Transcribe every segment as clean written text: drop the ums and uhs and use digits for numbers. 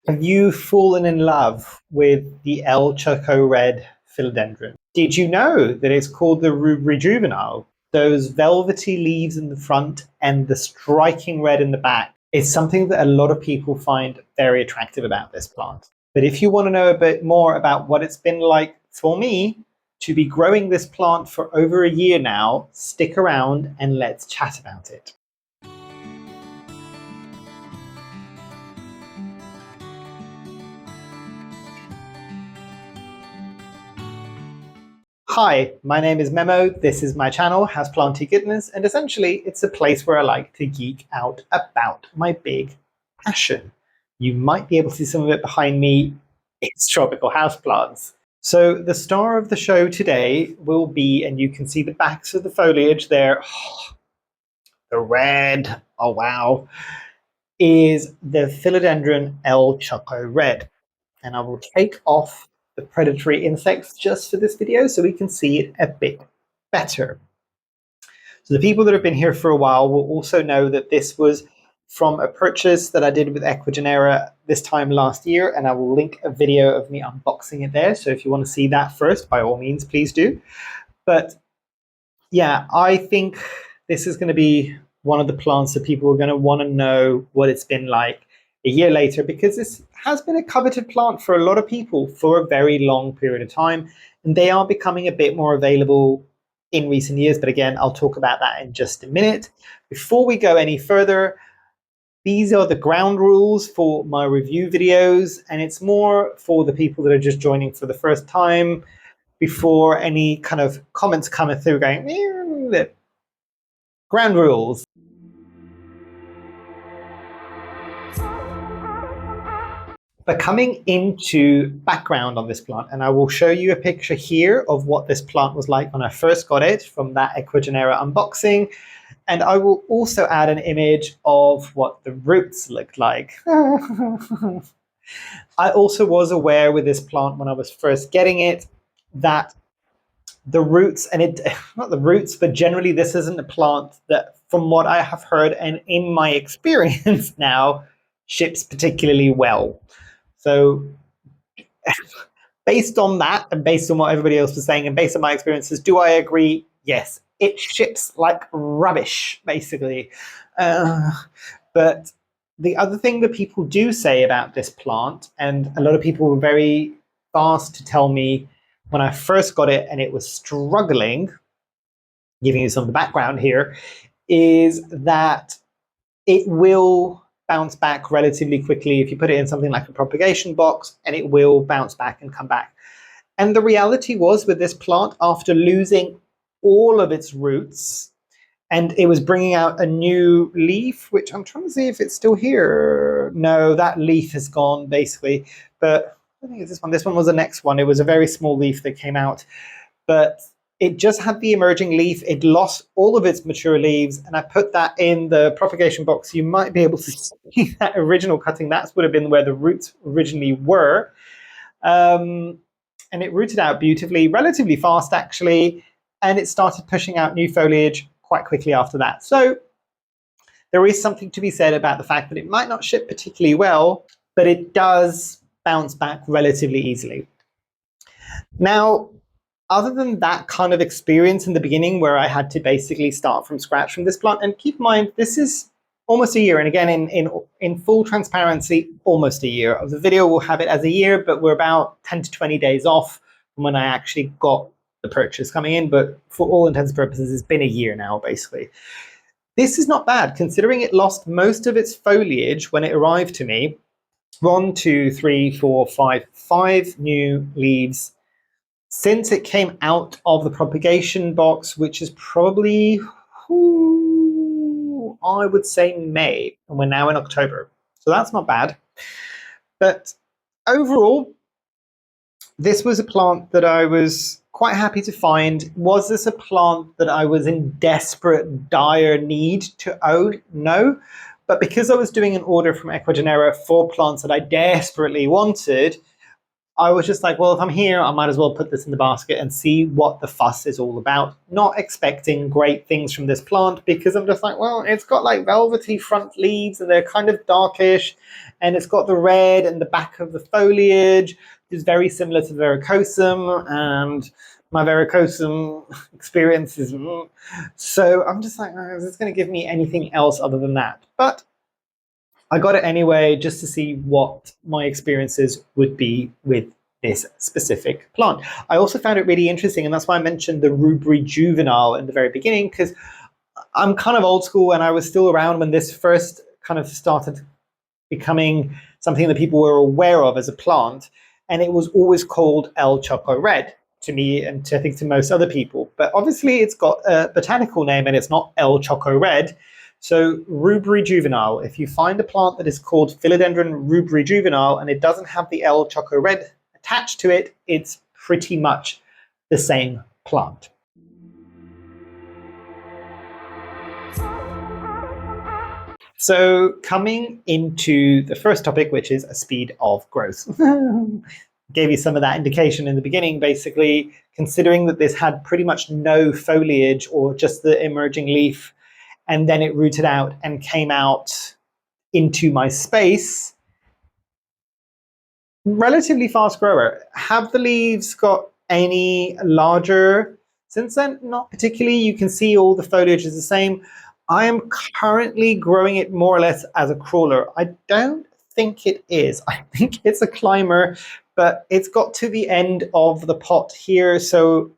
Have you fallen in love with the El Choco Red philodendron? Did you know that it's called the rubrijuvenile? Those velvety leaves in the front and the striking red in the back is something that a lot of people find very attractive about this plant. But if you want to know a bit more about what it's been like for me to be growing this plant for over a year now, stick around and let's chat about it. Hi, my name is Memo, this is my channel, Houseplantygoodness, and essentially it's a place where I like to geek out about my big passion. You might be able to see some of it behind me, it's tropical houseplants. So the star of the show today will be, and you can see the backs of the foliage there, the red, oh wow, is the Philodendron El Choco Red. And I will take off the predatory insects just for this video so we can see it a bit better. So the people that have been here for a while will also know that this was from a purchase that I did with Ecuagenera this time last year, and I will link a video of me unboxing it there. So if you want to see that first, by all means, please do. But yeah, I think this is going to be one of the plants that people are going to want to know what it's been like a year later, because this has been a coveted plant for a lot of people for a very long period of time, and they are becoming a bit more available in recent years. But again, I'll talk about that in just a minute. Before we go any further, these are the ground rules for my review videos, and it's more for the people that are just joining for the first time before any kind of comments coming through going, ground rules. But coming into background on this plant, and I will show you a picture here of what this plant was like when I first got it from that Ecuagenera unboxing, and I will also add an image of what the roots looked like. I also was aware with this plant when I was first getting it that the roots, and it not the roots, but generally this isn't a plant that, from what I have heard and in my experience now, ships particularly well. So based on that, and based on what everybody else was saying, and based on my experiences, do I agree? Yes, it ships like rubbish, basically. But the other thing that people do say about this plant, and a lot of people were very fast to tell me when I first got it and it was struggling, giving you some of the background here, is that it will bounce back relatively quickly if you put it in something like a propagation box, and it will bounce back and come back. And the reality was with this plant, after losing all of its roots, and it was bringing out a new leaf, which I'm trying to see if it's still here. No, that leaf is gone basically, but I think it's this one. This one was the next one. It was a very small leaf that came out, but it just had the emerging leaf. It lost all of its mature leaves, and I put that in the propagation box. You might be able to see that original cutting. That would have been where the roots originally were. And it rooted out beautifully, relatively fast actually, and it started pushing out new foliage quite quickly after that. So there is something to be said about the fact that it might not ship particularly well, but it does bounce back relatively easily. Now, other than that kind of experience in the beginning where I had to basically start from scratch from this plant, and keep in mind, this is almost a year, and again, in full transparency, almost a year. The video will have it as a year, but we're about 10 to 20 days off from when I actually got the purchase coming in, but for all intents and purposes, it's been a year now, basically. This is not bad, considering it lost most of its foliage when it arrived to me. 1, 2, 3, 4, 5 new leaves since it came out of the propagation box, which is probably, I would say May, and we're now in October. So that's not bad. But overall, this was a plant that I was quite happy to find. Was this a plant that I was in desperate, dire need to own? No. But because I was doing an order from Ecuagenera for plants that I desperately wanted, I was just like, well, if I'm here, I might as well put this in the basket and see what the fuss is all about. Not expecting great things from this plant because I'm just like, well, it's got like velvety front leaves and they're kind of darkish, and it's got the red and the back of the foliage, which is very similar to the verrucosum, and my verrucosum experience is... So I'm just like, oh, is this going to give me anything else other than that? But I got it anyway, just to see what my experiences would be with this specific plant. I also found it really interesting, and that's why I mentioned the rubrijuvenile in the very beginning, because I'm kind of old school and I was still around when this first kind of started becoming something that people were aware of as a plant, and it was always called El Choco Red to me and to, I think, to most other people. But obviously it's got a botanical name and it's not El Choco Red. So rubrijuvenile, if you find a plant that is called Philodendron rubrijuvenile and it doesn't have the El Choco Red attached to it, it's pretty much the same plant. So coming into the first topic, which is a speed of growth. Gave you some of that indication in the beginning, basically, considering that this had pretty much no foliage or just the emerging leaf, and then it rooted out and came out into my space. Relatively fast grower. Have the leaves got any larger since then? Not particularly. You can see all the foliage is the same. I am currently growing it more or less as a crawler. I don't think it is. I think it's a climber, but it's got to the end of the pot here. So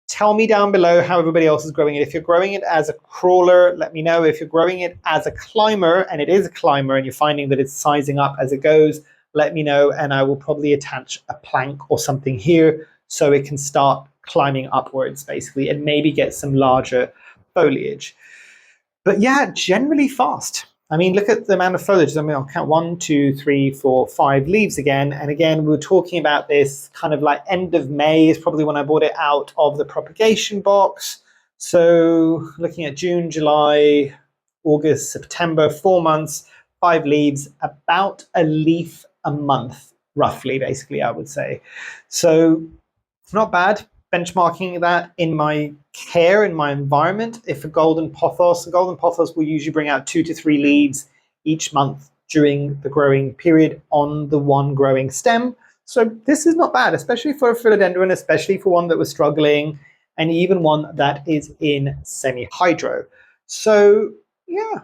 tell me down below how everybody else is growing it. If you're growing it as a crawler, let me know. If you're growing it as a climber, and it is a climber, and you're finding that it's sizing up as it goes, let me know, and I will probably attach a plank or something here so it can start climbing upwards, basically, and maybe get some larger foliage. But yeah, generally fast. I mean, look at the amount of foliage. I mean, I'll count 1, 2, 3, 4, 5 leaves again. And again, we were talking about this kind of like end of May is probably when I bought it out of the propagation box. So looking at June, July, August, September, 4 months, 5 leaves, about a leaf a month, roughly, basically, I would say. So it's not bad. Benchmarking that in my care, in my environment, if a golden pothos will usually bring out 2 to 3 leaves each month during the growing period on the one growing stem. So this is not bad, especially for a philodendron, especially for one that was struggling, and even one that is in semi-hydro. So yeah.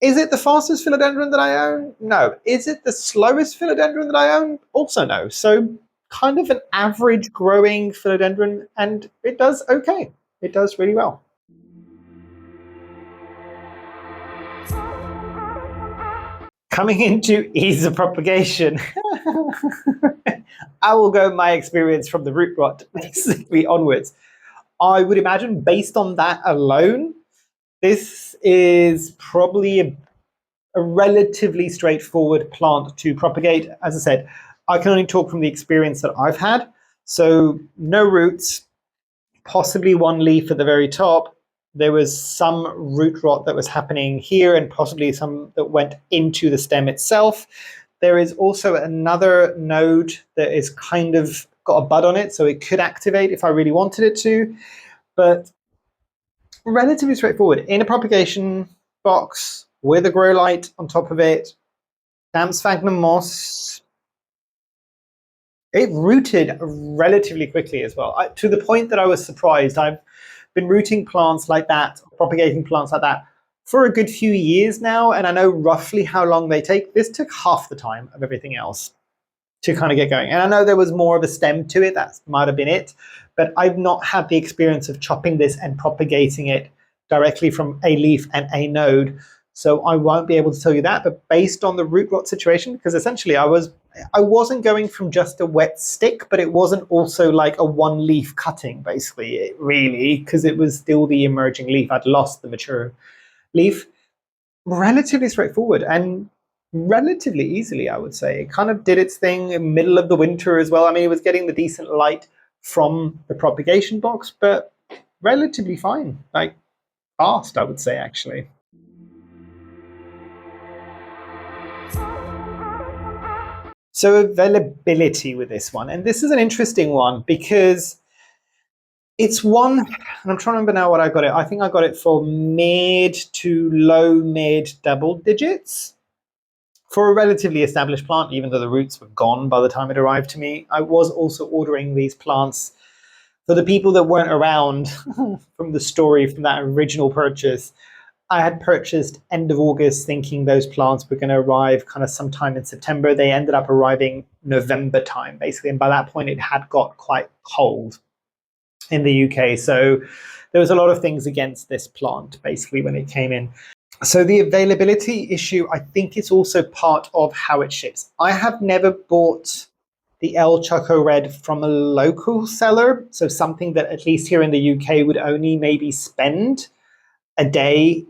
Is it the fastest philodendron that I own? No. Is it the slowest philodendron that I own? Also no. So kind of an average growing philodendron, and it does okay. It does really well. Coming into ease of propagation, I will go my experience from the root rot basically onwards. I would imagine based on that alone, this is probably a relatively straightforward plant to propagate. As I said, I can only talk from the experience that I've had. So no roots, possibly one leaf at the very top. There was some root rot that was happening here and possibly some that went into the stem itself. There is also another node that is kind of got a bud on it, so it could activate if I really wanted it to. But relatively straightforward. In a propagation box with a grow light on top of it, damp sphagnum moss. It rooted relatively quickly as well, to the point that I was surprised. I've been rooting plants like that, propagating plants like that, for a good few years now, and I know roughly how long they take. This took half the time of everything else to kind of get going. And I know there was more of a stem to it, that might have been it, but I've not had the experience of chopping this and propagating it directly from a leaf and a node. So I won't be able to tell you that, but based on the root rot situation, because essentially I wasn't going from just a wet stick, but it wasn't also like a one leaf cutting, basically, really, because it was still the emerging leaf. I'd lost the mature leaf. Relatively straightforward and relatively easily, I would say. It kind of did its thing in the middle of the winter as well. I mean, it was getting the decent light from the propagation box, but relatively fine, like fast, I would say, actually. So availability with this one, and this is an interesting one because it's one, and I'm trying to remember now what I got it. I think I got it for mid to low mid double digits for a relatively established plant, even though the roots were gone by the time it arrived to me. I was also ordering these plants for the people that weren't around from the story from that original purchase. I had purchased end of August thinking those plants were going to arrive kind of sometime in September. They ended up arriving November time, basically. And by that point, it had got quite cold in the UK. So there was a lot of things against this plant, basically, when it came in. So the availability issue, I think, is also part of how it ships. I have never bought the El Choco Red from a local seller, so something that at least here in the UK would only maybe spend a day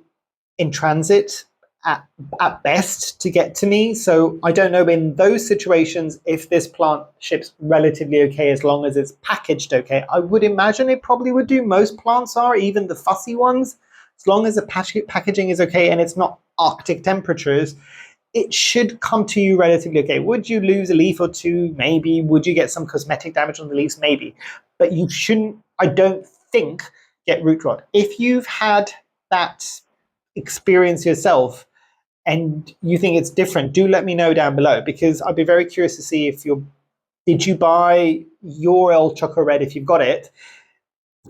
in transit at best to get to me. So I don't know in those situations if this plant ships relatively okay as long as it's packaged okay. I would imagine it probably would do. Most plants are, even the fussy ones. As long as the packaging is okay and it's not Arctic temperatures, it should come to you relatively okay. Would you lose a leaf or two? Maybe. Would you get some cosmetic damage on the leaves? Maybe. But you shouldn't, I don't think, get root rot. If you've had that experience yourself and you think it's different, do let me know down below, because I'd be very curious to see if did you buy your El Choco Red, if you've got it,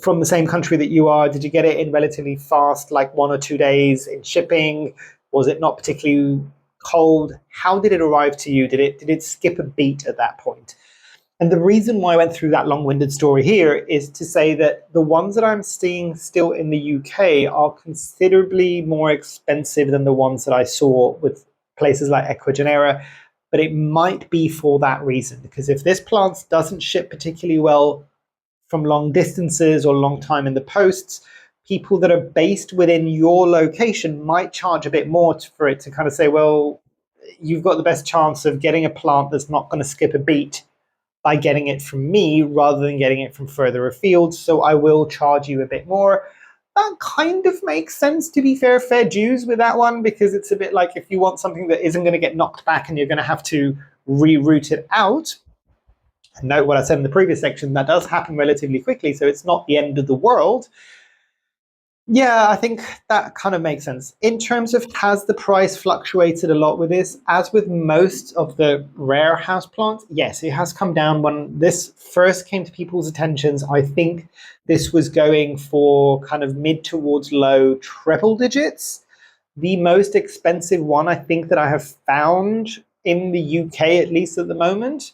from the same country that you are? Did you get it in relatively fast, like 1 or 2 days in shipping? Was it not particularly cold? How did it arrive to you? Did it skip a beat at that point? And the reason why I went through that long-winded story here is to say that the ones that I'm seeing still in the UK are considerably more expensive than the ones that I saw with places like Ecuagenera. But it might be for that reason, because if this plant doesn't ship particularly well from long distances or long time in the posts, people that are based within your location might charge a bit more for it to kind of say, well, you've got the best chance of getting a plant that's not going to skip a beat by getting it from me rather than getting it from further afield, so I will charge you a bit more. That kind of makes sense, to be fair dues with that one, because it's a bit like if you want something that isn't going to get knocked back and you're going to have to reroute it out. And note what I said in the previous section, that does happen relatively quickly, so it's not the end of the world. Yeah, I think that kind of makes sense. In terms of, has the price fluctuated a lot with this? As with most of the rare houseplants, yes, it has come down. When this first came to people's attentions, I think this was going for kind of mid towards low triple digits. The most expensive one I think that I have found in the UK, at least at the moment,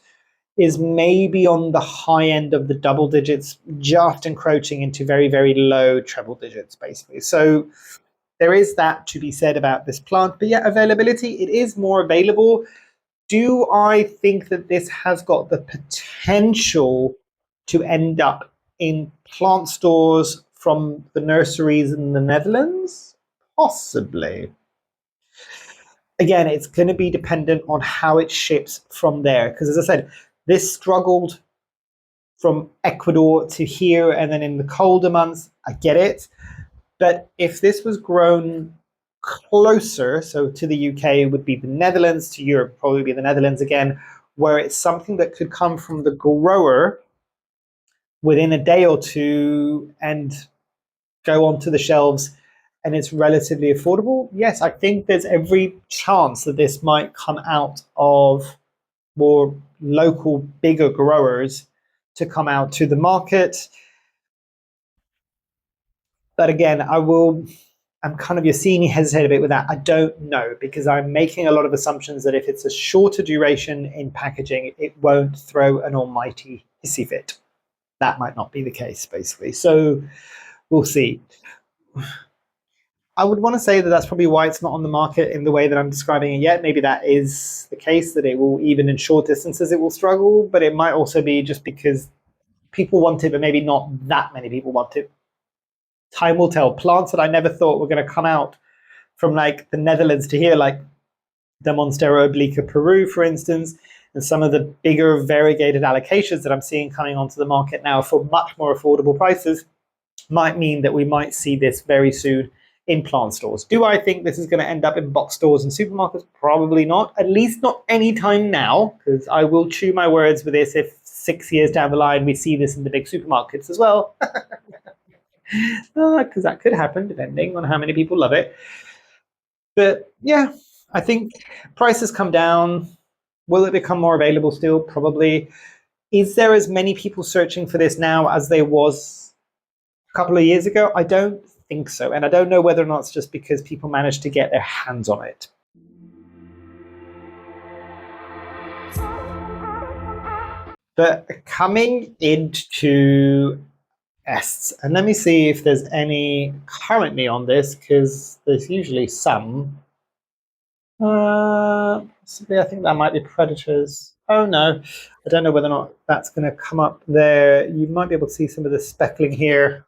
is maybe on the high end of the double digits, just encroaching into very, very low treble digits, basically. So there is that to be said about this plant. But yeah, availability, it is more available. Do I think that this has got the potential to end up in plant stores from the nurseries in the Netherlands? Possibly. Again, it's going to be dependent on how it ships from there. Because as I said, this struggled from Ecuador to here, and then in the colder months, I get it. But if this was grown closer, so to the UK would be the Netherlands, to Europe probably be the Netherlands again, where it's something that could come from the grower within a day or two and go onto the shelves, and it's relatively affordable, yes, I think there's every chance that this might come out of more local, bigger growers to come out to the market. But again, I'm kind of, you're seeing me hesitate a bit with that. I don't know, because I'm making a lot of assumptions that if it's a shorter duration in packaging, it won't throw an almighty hissy fit. That might not be the case, basically. So we'll see. I would want to say that that's probably why it's not on the market in the way that I'm describing it yet. Maybe that is the case, that it will, even in short distances, it will struggle, but it might also be just because people want it, but maybe not that many people want it. Time will tell. Plants that I never thought were going to come out from like the Netherlands to here, like the Monstera obliqua Peru, for instance, and some of the bigger variegated allocations that I'm seeing coming onto the market now for much more affordable prices, might mean that we might see this very soon in plant stores. Do I think this is going to end up in box stores and supermarkets? Probably not, at least not anytime now, because I will chew my words with this if 6 years down the line we see this in the big supermarkets as well. Because that could happen depending on how many people love it. But yeah, I think prices come down. Will it become more available still? Probably. Is there as many people searching for this now as there was a couple of years ago? I don't think so. And I don't know whether or not it's just because people managed to get their hands on it. But coming into pests, and let me see if there's any currently on this, because there's usually some. Possibly, I think that might be predators. Oh no, I don't know whether or not that's going to come up there. You might be able to see some of the speckling here.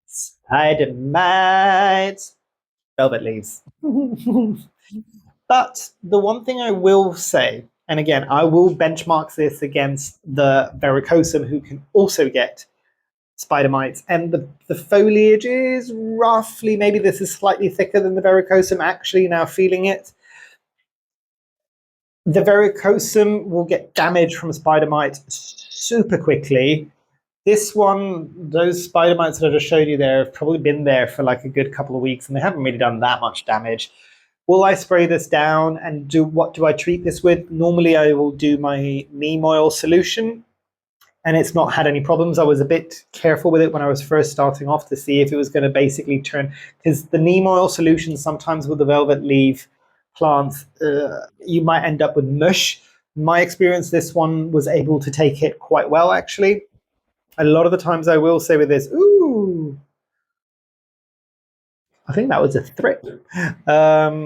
Spider mites, velvet leaves. But the one thing I will say, and again, I will benchmark this against the verrucosum, who can also get spider mites, and the foliage is roughly, maybe this is slightly thicker than the verrucosum, actually, now feeling it. The verrucosum will get damage from spider mites super quickly. This one, those spider mites that I just showed you there have probably been there for like a good couple of weeks and they haven't really done that much damage. Will I spray this down and what do I treat this with? Normally I will do my neem oil solution, and it's not had any problems. I was a bit careful with it when I was first starting off to see if it was going to basically turn, because the neem oil solution sometimes with the velvet leaf plants, you might end up with mush. My experience, this one was able to take it quite well, actually. A lot of the times I will say with this, ooh, I think that was a thrip. But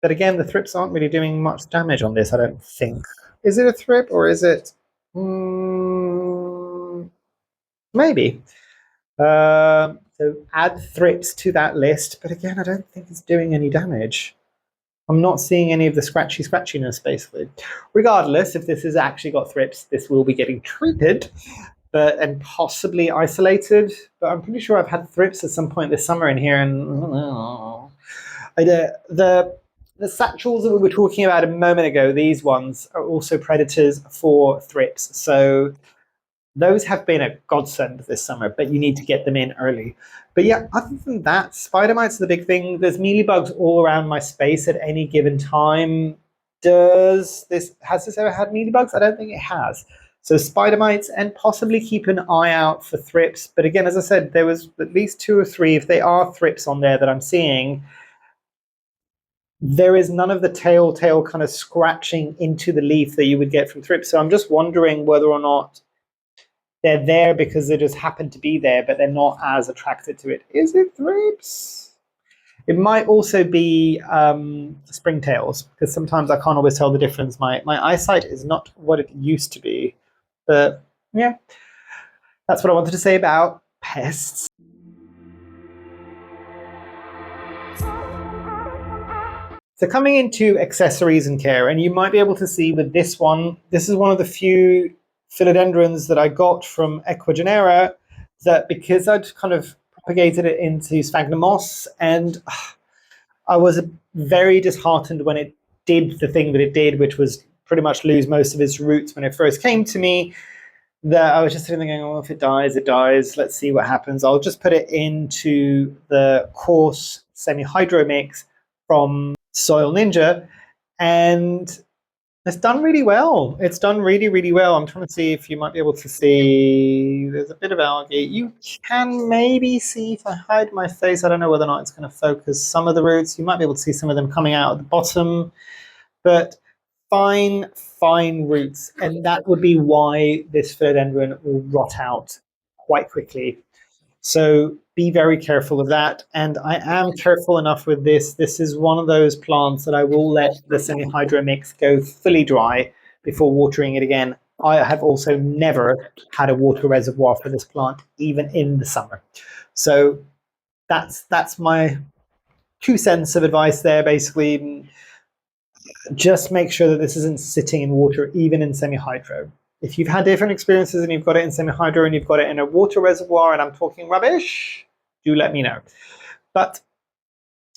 again, the thrips aren't really doing much damage on this, I don't think. Is it a thrip or is it? Maybe. So add thrips to that list, but again, I don't think it's doing any damage. I'm not seeing any of the scratchiness, basically. Regardless, if this has actually got thrips, this will be getting treated, and possibly isolated. But I'm pretty sure I've had thrips at some point this summer in here, and the satchels that we were talking about a moment ago, these ones are also predators for thrips. So those have been a godsend this summer, but you need to get them in early. But yeah, other than that, spider mites are the big thing. There's mealybugs all around my space at any given time. Has this ever had mealybugs? I don't think it has. So spider mites, and possibly keep an eye out for thrips. But again, as I said, there was at least 2 or 3, if they are thrips on there that I'm seeing, there is none of the tail kind of scratching into the leaf that you would get from thrips. So I'm just wondering whether or not they're there because they just happen to be there, but they're not as attracted to it. Is it thrips? It might also be springtails, because sometimes I can't always tell the difference. My eyesight is not what it used to be. But yeah, that's what I wanted to say about pests. So coming into accessories and care, and you might be able to see with this one, this is one of the few philodendrons that I got from Ecuagenera, that because I'd kind of propagated it into sphagnum moss, and I was very disheartened when it did the thing that it did, which was pretty much lose most of its roots when it first came to me, that I was just sitting there going, oh, if it dies, it dies. Let's see what happens. I'll just put it into the coarse semi-hydro mix from Soil Ninja, and it's done really well. It's done really, really well. I'm trying to see if you might be able to see. There's a bit of algae. You can maybe see if I hide my face. I don't know whether or not it's going to focus some of the roots. You might be able to see some of them coming out at the bottom. But fine roots. And that would be why this philodendron will rot out quite quickly. So be very careful of that. And I am careful enough with this. This is one of those plants that I will let the semi-hydro mix go fully dry before watering it again. I have also never had a water reservoir for this plant, even in the summer. So that's my 2 cents of advice there, basically. Just make sure that this isn't sitting in water, even in semi-hydro. If you've had different experiences and you've got it in semi-hydro and you've got it in a water reservoir and I'm talking rubbish, do let me know. But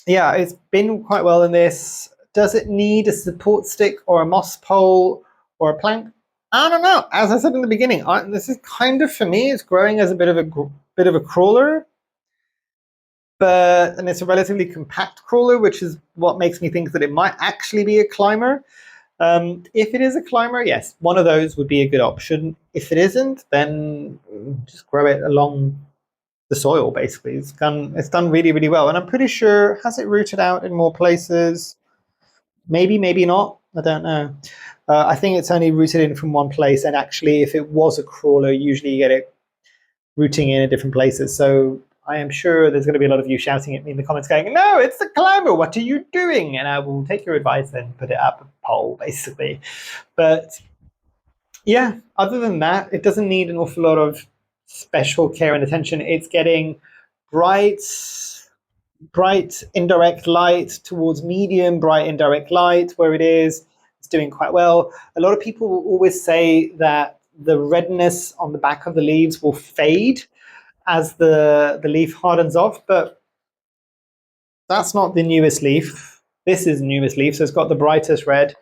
yeah, it's been quite well in this. Does it need a support stick or a moss pole or a plank? I don't know. As I said in the beginning, this is kind of, for me, it's growing as a bit of a crawler, and it's a relatively compact crawler, which is what makes me think that it might actually be a climber. If it is a climber, yes, one of those would be a good option. If it isn't, then just grow it along the soil. Basically, it's done really, really well, and I'm pretty sure, has it rooted out in more places? Maybe, maybe not. I don't know. I think it's only rooted in from one place, and actually, if it was a crawler, usually you get it rooting in different places. So I am sure there's going to be a lot of you shouting at me in the comments going, no, it's a climber, what are you doing? And I will take your advice and put it up a poll, basically. But yeah, other than that, it doesn't need an awful lot of special care and attention. It's getting bright indirect light towards medium bright indirect light where it is. It's doing quite well. A lot of people will always say that the redness on the back of the leaves will fade as the leaf hardens off, but that's not the newest leaf. This is the newest leaf, so it's got the brightest red.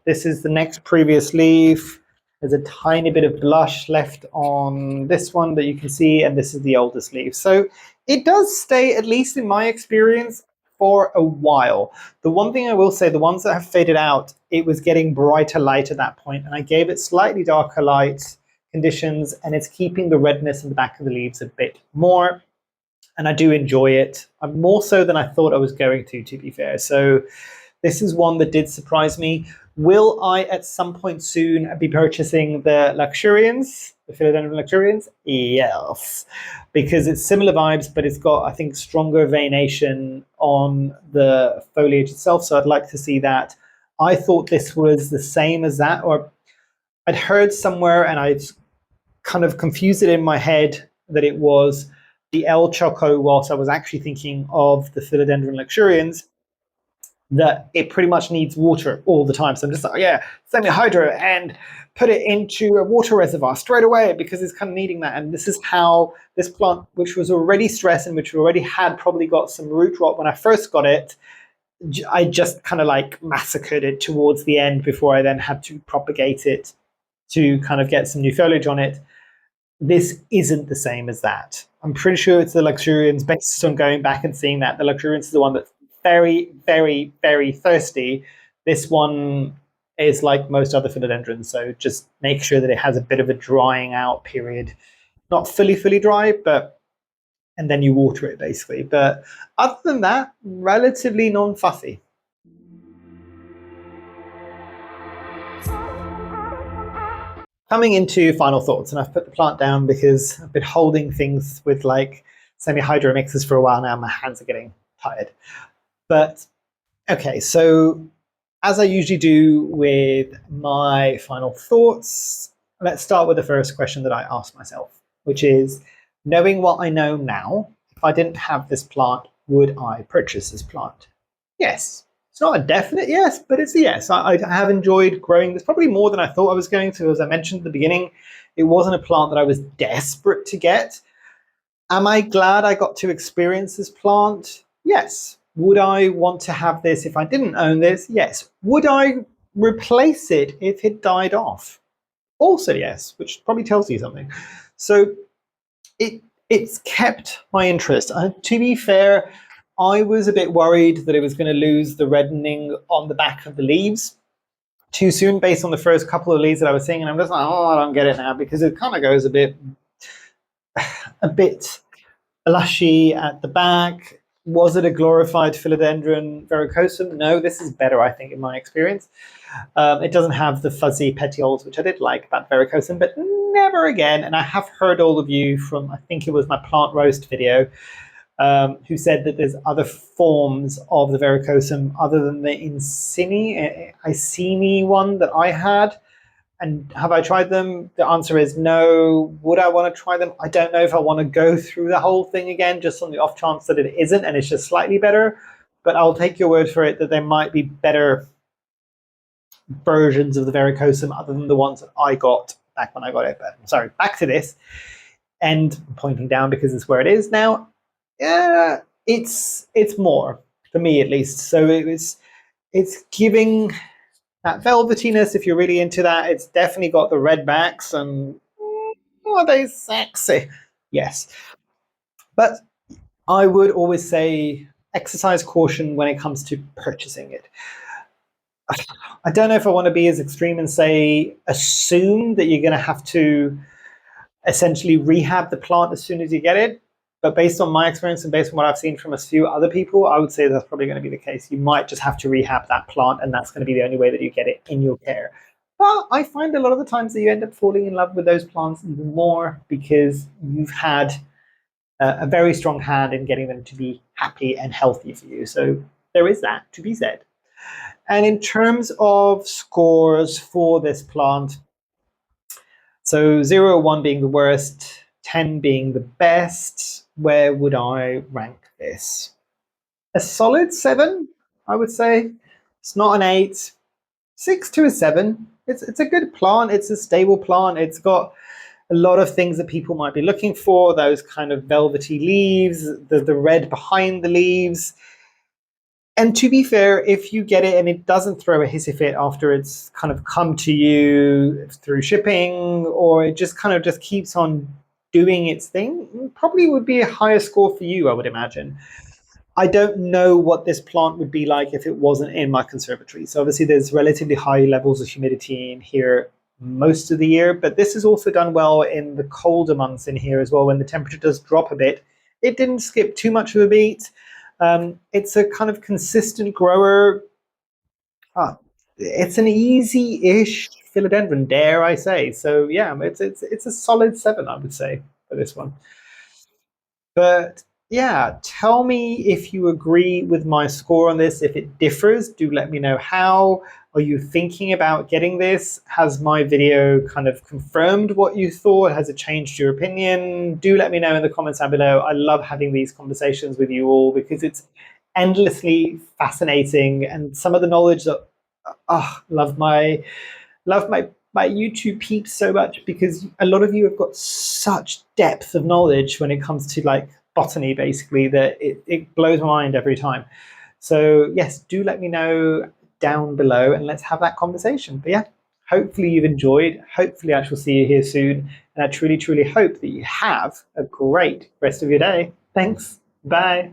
This is the next previous leaf. There's a tiny bit of blush left on this one that you can see, and this is the oldest leaf. So it does stay, at least in my experience, for a while. The one thing I will say, the ones that have faded out, it was getting brighter light at that point, and I gave it slightly darker light conditions, and it's keeping the redness in the back of the leaves a bit more, and I do enjoy it. More so than I thought I was going to be fair. So this is one that did surprise me. Will I at some point soon be purchasing the Luxurians, the Philodendron Luxurians? Yes, because it's similar vibes, but it's got, I think, stronger veination on the foliage itself, so I'd like to see that. I thought this was the same as that, or I'd heard somewhere, and I'd kind of confused it in my head that it was the El Choco, whilst I was actually thinking of the Philodendron Luxurians, that it pretty much needs water all the time. So I'm just like, yeah, send me a hydro and put it into a water reservoir straight away because it's kind of needing that. And this is how this plant, which was already stressed and which already had probably got some root rot when I first got it, I just kind of like massacred it towards the end before I then had to propagate it to kind of get some new foliage on it. This isn't the same as that. I'm pretty sure it's the Luxurians, based on going back and seeing that. The Luxurians is the one that's very, very, very thirsty. This one is like most other philodendrons, so just make sure that it has a bit of a drying out period. Not fully dry, but and then you water it basically. But other than that, relatively non-fussy. Coming into final thoughts, and I've put the plant down because I've been holding things with like semi-hydro mixers for a while now. My hands are getting tired. But okay, so as I usually do with my final thoughts, let's start with the first question that I asked myself, which is, knowing what I know now, if I didn't have this plant, would I purchase this plant? Yes. It's not a definite yes, but it's a yes. I have enjoyed growing this probably more than I thought I was going to. As I mentioned at the beginning, it wasn't a plant that I was desperate to get. Am I glad I got to experience this plant? Yes. Would I want to have this if I didn't own this? Yes. Would I replace it if it died off? Also yes, which probably tells you something. So it's kept my interest. To be fair, I was a bit worried that it was going to lose the reddening on the back of the leaves too soon based on the first couple of leaves that I was seeing, and I'm just like, oh, I don't get it now, because it kind of goes a bit blushy at the back. Was it a glorified Philodendron verrucosum? No, this is better, I think, in my experience. It doesn't have the fuzzy petioles, which I did like about verrucosum, but never again. And I have heard all of you from, I think it was my plant roast video, who said that there's other forms of the verrucosum other than the Iceni one that I had. And have I tried them? The answer is no. Would I want to try them? I don't know if I want to go through the whole thing again, just on the off chance that it isn't and it's just slightly better. But I'll take your word for it that there might be better versions of the verrucosum other than the ones that I got back when I got it. But sorry, back to this. And pointing down because it's where it is now. Yeah, It's more, for me at least. So it's giving that velvetiness. If you're really into that, it's definitely got the red backs, and are they sexy? Yes. But I would always say exercise caution when it comes to purchasing it. I don't know if I want to be as extreme and say assume that you're going to have to essentially rehab the plant as soon as you get it. But based on my experience and based on what I've seen from a few other people, I would say that's probably going to be the case. You might just have to rehab that plant, and that's going to be the only way that you get it in your care. But I find a lot of the times that you end up falling in love with those plants even more because you've had a very strong hand in getting them to be happy and healthy for you. So there is that to be said. And in terms of scores for this plant, so 0, 1 being the worst, 10 being the best, where would I rank this? A solid 7, I would say. It's not an 8. 6 to a 7. It's a good plant. It's a stable plant. It's got a lot of things that people might be looking for, those kind of velvety leaves, the red behind the leaves. And to be fair, if you get it and it doesn't throw a hissy fit after it's kind of come to you through shipping, or it just kind of just keeps on doing its thing, probably would be a higher score for you, I would imagine. I don't know what this plant would be like if it wasn't in my conservatory. So obviously there's relatively high levels of humidity in here most of the year, but this is also done well in the colder months in here as well. When the temperature does drop a bit, it didn't skip too much of a beat. It's a kind of consistent grower. It's an easy-ish philodendron, dare I say. So yeah, it's a solid 7, I would say, for this one. But yeah, tell me if you agree with my score on this. If it differs, do let me know how. Are you thinking about getting this? Has my video kind of confirmed what you thought? Has it changed your opinion? Do let me know in the comments down below. I love having these conversations with you all because it's endlessly fascinating, and some of the knowledge that love my YouTube peeps so much because a lot of you have got such depth of knowledge when it comes to like botany, basically, that it blows my mind every time. So yes, do let me know down below and let's have that conversation. But yeah, hopefully you've enjoyed. Hopefully I shall see you here soon. And I truly, truly hope that you have a great rest of your day. Thanks. Bye.